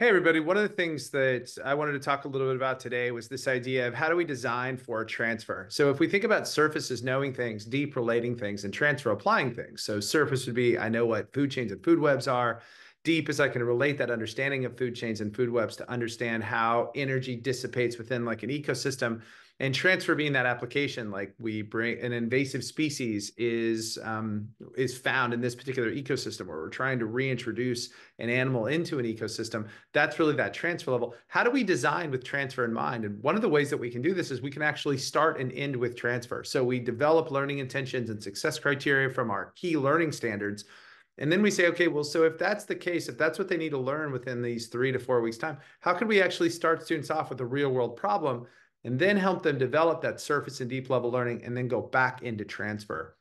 Hey, everybody. One of the things that I wanted to talk a little bit about today was this idea of how do we design for transfer? So, if we think about surface as knowing things, deep relating things, and transfer applying things. So, surface would be I know what food chains and food webs are. Deep is I can relate that understanding of food chains and food webs to understand how energy dissipates within like an ecosystem. And transfer being that application, like we bring an invasive species is found in this particular ecosystem, where we're trying to reintroduce an animal into an ecosystem. That's really that transfer level. How do we design with transfer in mind? And one of the ways that we can do this is we can actually start and end with transfer. So we develop learning intentions and success criteria from our key learning standards. And then we say, okay, well, so if that's the case, if that's what they need to learn within these 3 to 4 weeks' time, how can we actually start students off with a real world problem and then help them develop that surface and deep level learning and then go back into transfer?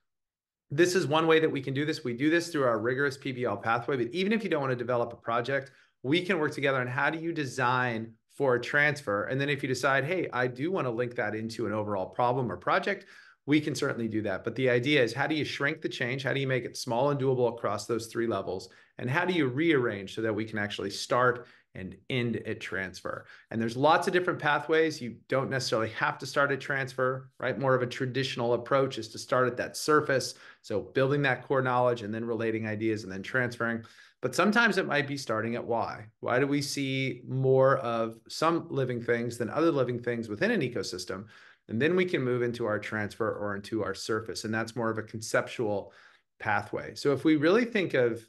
This is one way that we can do this. We do this through our rigorous PBL pathway. But even if you don't want to develop a project, we can work together on how do you design for a transfer. And then if you decide, hey, I do want to link that into an overall problem or project, we can certainly do that. But the idea is how do you shrink the change? How do you make it small and doable across those three levels? And how do you rearrange so that we can actually start and end at transfer? And there's lots of different pathways. You don't necessarily have to start at transfer, right? More of a traditional approach is to start at that surface. So building that core knowledge and then relating ideas and then transferring. But sometimes it might be starting at why. Why do we see more of some living things than other living things within an ecosystem? And then we can move into our transfer or into our surface. And that's more of a conceptual pathway. So if we really think of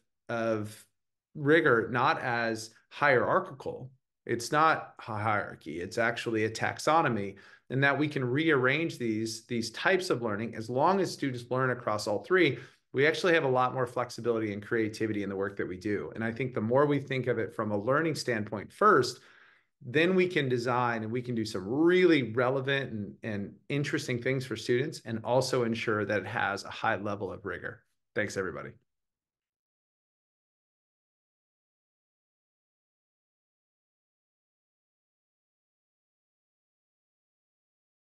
rigor not as hierarchical, it's not a hierarchy, it's actually a taxonomy, and that we can rearrange these types of learning as long as students learn across all three. We actually have a lot more flexibility and creativity in the work that we do. And I think the more we think of it from a learning standpoint first, then we can design and we can do some really relevant and interesting things for students and also ensure that it has a high level of rigor. Thanks, everybody.